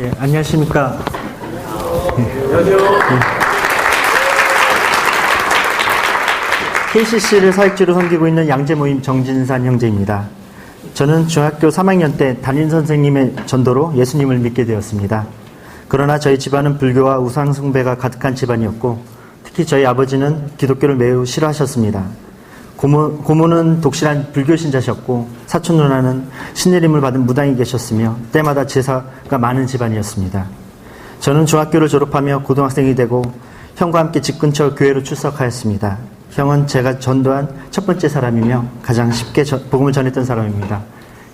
예, 안녕하십니까. 안녕하세요. KCC를 사역지로 섬기고 있는 양재모임 정진산 형제입니다. 저는 중학교 3학년 때 담임 선생님의 전도로 예수님을 믿게 되었습니다. 그러나 저희 집안은 불교와 우상숭배가 가득한 집안이었고, 특히 저희 아버지는 기독교를 매우 싫어하셨습니다. 고모는 독실한 불교 신자셨고, 사촌 누나는 신내림을 받은 무당이 계셨으며 때마다 제사가 많은 집안이었습니다. 저는 중학교를 졸업하며 고등학생이 되고 형과 함께 집 근처 교회로 출석하였습니다. 형은 제가 전도한 첫 번째 사람이며 가장 쉽게 복음을 전했던 사람입니다.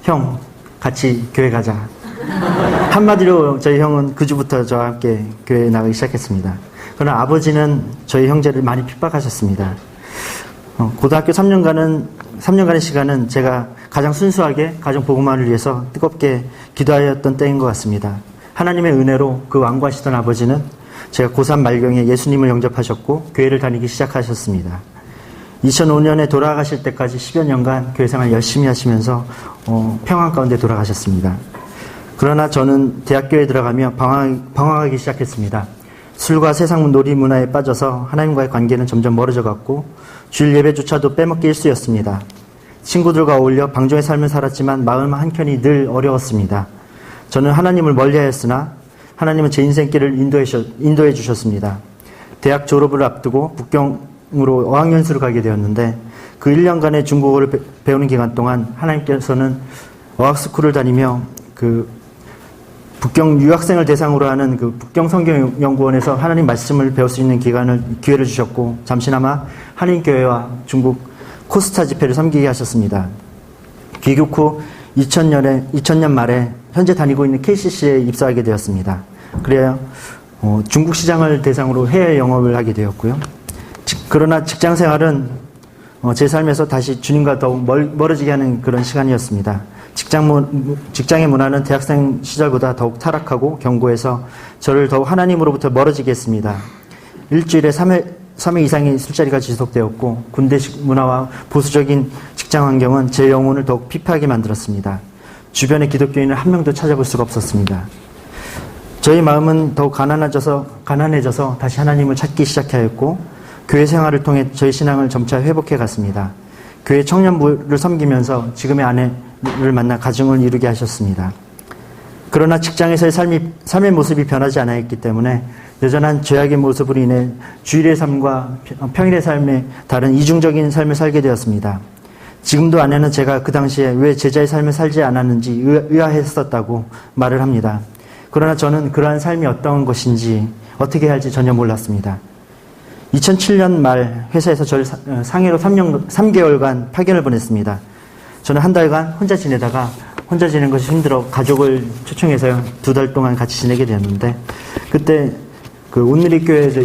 형, 같이 교회 가자. 한마디로 저희 형은 그 주부터 저와 함께 교회에 나가기 시작했습니다. 그러나 아버지는 저희 형제를 많이 핍박하셨습니다. 고등학교 3년간의 시간은 제가 가장 순수하게 가정 복음화를 위해서 뜨겁게 기도하였던 때인 것 같습니다. 하나님의 은혜로 그 완고하시던 아버지는 제가 고3 말경에 예수님을 영접하셨고 교회를 다니기 시작하셨습니다. 2005년에 돌아가실 때까지 10여 년간 교회 생활 열심히 하시면서 평안 가운데 돌아가셨습니다. 그러나 저는 대학교에 들어가며 방황하기 시작했습니다. 술과 세상 놀이 문화에 빠져서 하나님과의 관계는 점점 멀어져 갔고 주일 예배조차도 빼먹기 일쑤였습니다. 친구들과 어울려 방종의 삶을 살았지만 마음 한켠이 늘 어려웠습니다. 저는 하나님을 멀리하였으나 하나님은 제 인생길을 인도해 주셨습니다. 대학 졸업을 앞두고 북경으로 어학연수를 가게 되었는데 그 1년간의 중국어를 배우는 기간 동안 하나님께서는 어학스쿨을 다니며 그 북경 유학생을 대상으로 하는 그 북경 성경연구원에서 하나님 말씀을 배울 수 있는 기회를 주셨고 잠시나마 한인교회와 중국 코스타 집회를 섬기게 하셨습니다. 귀국 후 2000년 말에 현재 다니고 있는 KCC에 입사하게 되었습니다. 그래야 중국 시장을 대상으로 해외 영업을 하게 되었고요. 그러나 직장 생활은 제 삶에서 다시 주님과 더욱 멀어지게 하는 그런 시간이었습니다. 직장의 문화는 대학생 시절보다 더욱 타락하고 견고해서 저를 더욱 하나님으로부터 멀어지게 했습니다. 일주일에 3회 이상의 술자리가 지속되었고 군대식 문화와 보수적인 직장 환경은 제 영혼을 더욱 피폐하게 만들었습니다. 주변의 기독교인을 한 명도 찾아볼 수가 없었습니다. 저희 마음은 더욱 가난해져서 다시 하나님을 찾기 시작하였고 교회 생활을 통해 저희 신앙을 점차 회복해 갔습니다. 교회 청년부를 섬기면서 지금의 아내를 만나 가정을 이루게 하셨습니다. 그러나 직장에서의 삶의 모습이 변하지 않았기 때문에 여전한 죄악의 모습으로 인해 주일의 삶과 평일의 삶에 다른 이중적인 삶을 살게 되었습니다. 지금도 아내는 제가 그 당시에 왜 제자의 삶을 살지 않았는지 의아했었다고 말을 합니다. 그러나 저는 그러한 삶이 어떤 것인지 어떻게 해야 할지 전혀 몰랐습니다. 2007년 말 회사에서 저를 상해로 3개월간 파견을 보냈습니다. 저는 한 달간 혼자 지내는 것이 힘들어 가족을 초청해서 2달 동안 같이 지내게 되었는데 그때 그 온누리교회에서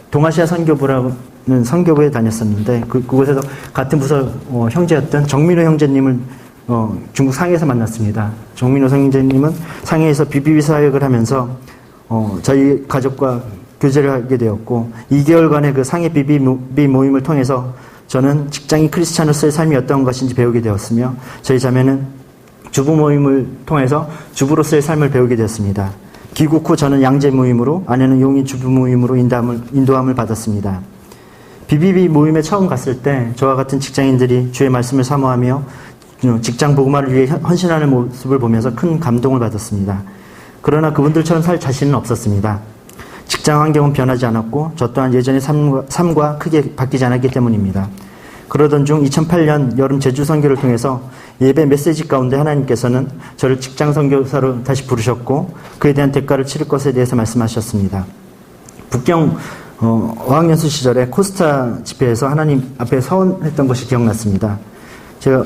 동아시아 선교부라는 선교부에 다녔었는데 그곳에서 같은 부서 형제였던 정민호 형제님을 중국 상해에서 만났습니다. 정민호 형제님은 상해에서 비비비 사역을 하면서 저희 가족과 교제를 하게 되었고 2개월간의 그 상해 비비 모임을 통해서 저는 직장인 크리스찬으로서의 삶이 어떤 것인지 배우게 되었으며 저희 자매는 주부 모임을 통해서 주부로서의 삶을 배우게 되었습니다. 귀국 후 저는 양재 모임으로 아내는 용인 주부 모임으로 인도함을 받았습니다. 비비비 모임에 처음 갔을 때 저와 같은 직장인들이 주의 말씀을 사모하며 직장 복음화를 위해 헌신하는 모습을 보면서 큰 감동을 받았습니다. 그러나 그분들처럼 살 자신은 없었습니다. 직장 환경은 변하지 않았고 저 또한 예전의 삶과 크게 바뀌지 않았기 때문입니다. 그러던 중 2008년 여름 제주 선교를 통해서 예배 메시지 가운데 하나님께서는 저를 직장 선교사로 다시 부르셨고 그에 대한 대가를 치를 것에 대해서 말씀하셨습니다. 북경 어학연수 시절에 코스타 집회에서 하나님 앞에 서원했던 것이 기억났습니다. 제가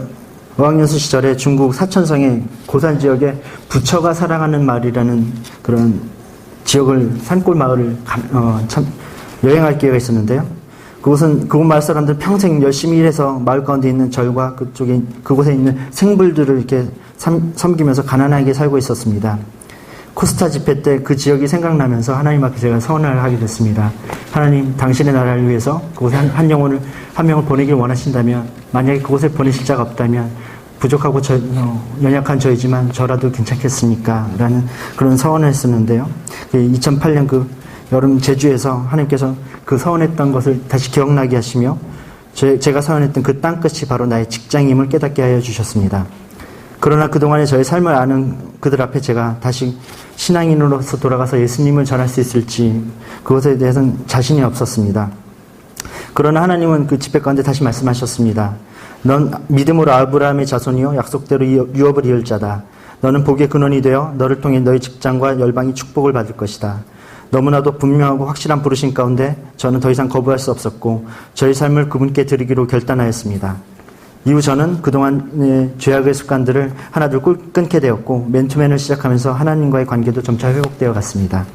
어학연수 시절에 중국 사천성의 고산 지역에 부처가 사랑하는 마을이라는 그런 지역을 산골 마을을 여행할 기회가 있었는데요. 그곳 마을 사람들 평생 열심히 일해서 마을 가운데 있는 절과 그곳에 있는 생불들을 이렇게 섬기면서 가난하게 살고 있었습니다. 코스타 집회 때 그 지역이 생각나면서 하나님 앞에 제가 서원을 하게 됐습니다. 하나님, 당신의 나라를 위해서 그곳에 한 명을 보내길 원하신다면, 만약에 그곳에 보내실 자가 없다면 부족하고 연약한 저이지만 저라도 괜찮겠습니까? 라는 그런 서원을 했었는데요. 2008년 그 여름 제주에서 하나님께서 그 서원했던 것을 다시 기억나게 하시며 제가 서원했던 그 땅끝이 바로 나의 직장임을 깨닫게 하여 주셨습니다. 그러나 그동안에 저의 삶을 아는 그들 앞에 제가 다시 신앙인으로서 돌아가서 예수님을 전할 수 있을지 그것에 대해서는 자신이 없었습니다. 그러나 하나님은 그 집회 가운데 다시 말씀하셨습니다. 넌 믿음으로 아브라함의 자손이요 약속대로 유업을 이을 자다. 너는 복의 근원이 되어 너를 통해 너의 직장과 열방이 축복을 받을 것이다. 너무나도 분명하고 확실한 부르심 가운데 저는 더 이상 거부할 수 없었고 저의 삶을 그분께 드리기로 결단하였습니다. 이후 저는 그동안의 죄악의 습관들을 하나둘 끊게 되었고 맨투맨을 시작하면서 하나님과의 관계도 점차 회복되어 갔습니다.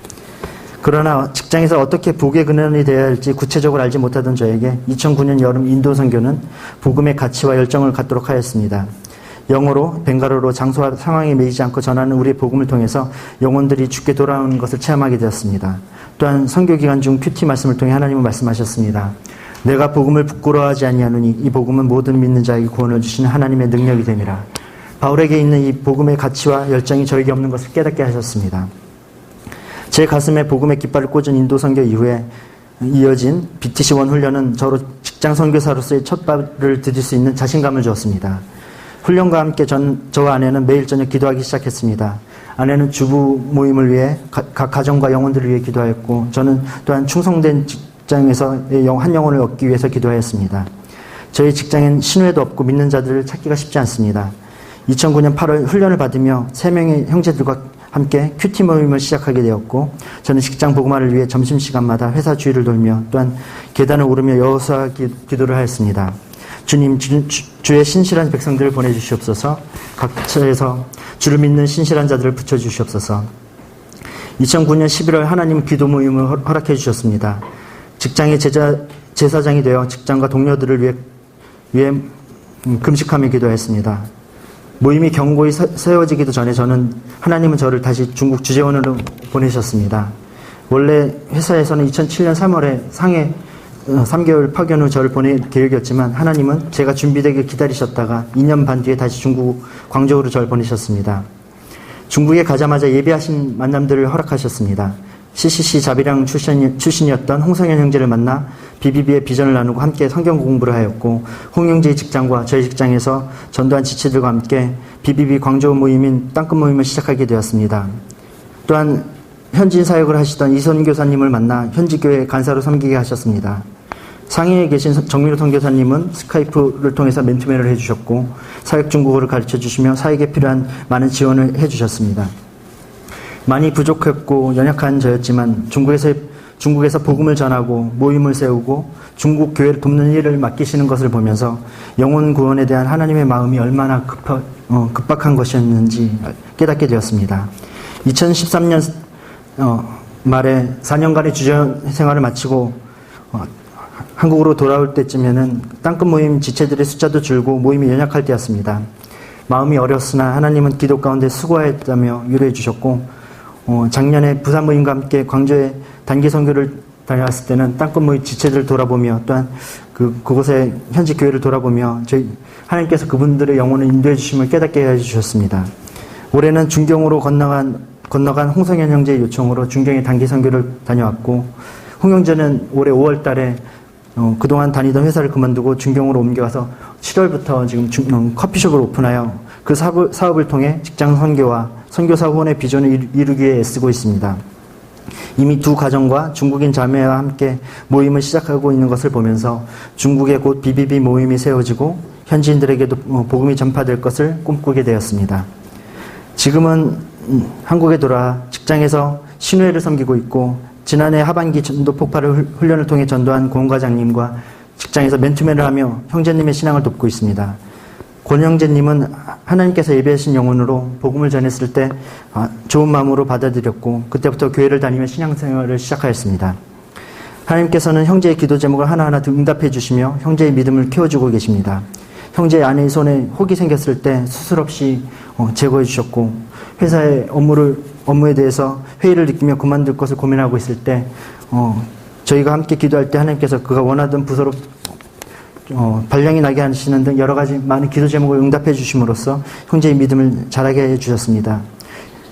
그러나 직장에서 어떻게 복의 근원이 되어야 할지 구체적으로 알지 못하던 저에게 2009년 여름 인도 선교는 복음의 가치와 열정을 갖도록 하였습니다. 영어로 벵가로로 장소와 상황에 매이지 않고 전하는 우리의 복음을 통해서 영혼들이 죽게 돌아오는 것을 체험하게 되었습니다. 또한 선교 기간 중 큐티 말씀을 통해 하나님은 말씀하셨습니다. 내가 복음을 부끄러워하지 아니하노니 이 복음은 모든 믿는 자에게 구원을 주시는 하나님의 능력이 됨이라. 바울에게 있는 이 복음의 가치와 열정이 저에게 없는 것을 깨닫게 하셨습니다. 제 가슴에 복음의 깃발을 꽂은 인도 선교 이후에 이어진 BTC1 훈련은 저로 직장 선교사로서의 첫 발을 디딜 수 있는 자신감을 주었습니다. 훈련과 함께 저와 아내는 매일 저녁 기도하기 시작했습니다. 아내는 주부 모임을 위해 각 가정과 영혼들을 위해 기도하였고 저는 또한 충성된 직장에서 한 영혼을 얻기 위해서 기도하였습니다. 저희 직장엔 신뢰도 없고 믿는 자들을 찾기가 쉽지 않습니다. 2009년 8월 훈련을 받으며 3명의 형제들과 함께 큐티 모임을 시작하게 되었고 저는 직장 복음화를 위해 점심시간마다 회사 주위를 돌며 또한 계단을 오르며 여호수아 기도를 하였습니다. 주님, 주의 신실한 백성들을 보내주시옵소서. 각처에서 주를 믿는 신실한 자들을 붙여주시옵소서. 2009년 11월 하나님 기도 모임을 허락해 주셨습니다. 직장의 제사장이 되어 직장과 동료들을 위해 금식하며 기도했습니다. 모임이 견고히 세워지기도 전에 하나님은 저를 다시 중국 주재원으로 보내셨습니다. 원래 회사에서는 2007년 3월에 상해 3개월 파견 후 저를 보낼 계획이었지만 하나님은 제가 준비되길 기다리셨다가 2년 반 뒤에 다시 중국 광저우로 저를 보내셨습니다. 중국에 가자마자 예비하신 만남들을 허락하셨습니다. CCC 자비랑 출신이었던 홍성현 형제를 만나 BBB의 비전을 나누고 함께 성경 공부를 하였고 홍 형제의 직장과 저희 직장에서 전도한 지체들과 함께 BBB 광저우 모임인 땅끝 모임을 시작하게 되었습니다. 또한 현지인 사역을 하시던 이선 교사님을 만나 현지 교회 간사로 섬기게 하셨습니다. 상해에 계신 정민호 선교사님은 스카이프를 통해서 맨투맨을 해주셨고 사역 중국어를 가르쳐주시며 사역에 필요한 많은 지원을 해주셨습니다. 많이 부족했고 연약한 저였지만 중국에서 복음을 전하고 모임을 세우고 중국 교회를 돕는 일을 맡기시는 것을 보면서 영혼 구원에 대한 하나님의 마음이 얼마나 급박한 것이었는지 깨닫게 되었습니다. 2013년 말에 4년간의 주전 생활을 마치고 한국으로 돌아올 때쯤에는 땅끝 모임 지체들의 숫자도 줄고 모임이 연약할 때였습니다. 마음이 어렸으나 하나님은 기도 가운데 수고하였다며 위로해 주셨고 작년에 부산 모임과 함께 광주에 단기 선교를 다녀왔을 때는 땅끝 모임 지체들을 돌아보며 또한 그곳의 현지 교회를 돌아보며 하나님께서 그분들의 영혼을 인도해 주심을 깨닫게 해주셨습니다. 올해는 중경으로 건너간 홍성현 형제의 요청으로 중경에 단기 선교를 다녀왔고 홍 형제는 올해 5월 달에 그동안 다니던 회사를 그만두고 중경으로 옮겨가서 7월부터 지금 커피숍을 오픈하여 그 사업을 통해 직장 선교와 선교사 후원의 비전을 이루기 위해 애쓰고 있습니다. 이미 두 가정과 중국인 자매와 함께 모임을 시작하고 있는 것을 보면서 중국에 곧 BBB 모임이 세워지고 현지인들에게도 복음이 전파될 것을 꿈꾸게 되었습니다. 지금은 한국에 돌아와 직장에서 신회를 섬기고 있고 지난해 하반기 전도 폭발을 훈련을 통해 전도한 고은과장님과 직장에서 맨투맨을 하며 형제님의 신앙을 돕고 있습니다. 권 형제님은 하나님께서 예배하신 영혼으로 복음을 전했을 때 좋은 마음으로 받아들였고 그때부터 교회를 다니며 신앙생활을 시작하였습니다. 하나님께서는 형제의 기도 제목을 하나하나 응답해 주시며 형제의 믿음을 키워주고 계십니다. 형제의 아내의 손에 혹이 생겼을 때 수술 없이 제거해 주셨고 회사의 업무에 대해서 회의를 느끼며 그만둘 것을 고민하고 있을 때 저희가 함께 기도할 때 하나님께서 그가 원하던 부서로 발령이 나게 하시는 등 여러 가지 많은 기도 제목을 응답해 주심으로써 형제의 믿음을 자라게 해 주셨습니다.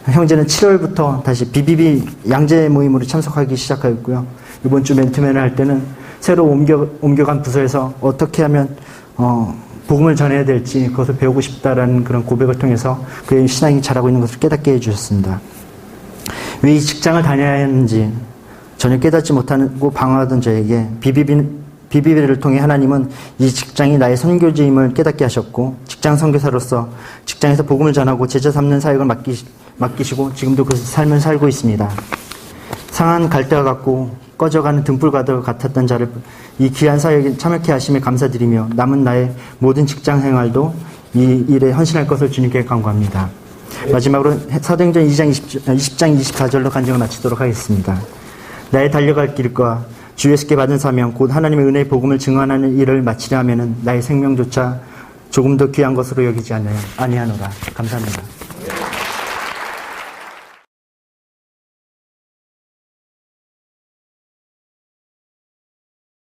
형제는 7월부터 다시 BBB 양재 모임으로 참석하기 시작하였고요. 이번 주 멘토맨을 할 때는 새로 옮겨간 부서에서 어떻게 하면 복음을 전해야 될지 그것을 배우고 싶다라는 그런 고백을 통해서 그의 신앙이 자라고 있는 것을 깨닫게 해주셨습니다. 왜 이 직장을 다녀야 했는지 전혀 깨닫지 못하고 방황하던 저에게 BBB를 통해 하나님은 이 직장이 나의 선교지임을 깨닫게 하셨고 직장 선교사로서 직장에서 복음을 전하고 제자 삼는 사역을 맡기시고 지금도 그 삶을 살고 있습니다. 상한 갈대와 같고 꺼져가는 등불과 같았던 자를 이 귀한 사역에 참여케 하심에 감사드리며 남은 나의 모든 직장 생활도 이 일에 헌신할 것을 주님께 간구합니다. 마지막으로 사도행전 20장 24절로 간증을 마치도록 하겠습니다. 나의 달려갈 길과 주 예수께 받은 사명 곧 하나님의 은혜의 복음을 증언하는 일을 마치려 하면은 나의 생명조차 조금 더 귀한 것으로 여기지 아니하노라. 감사합니다.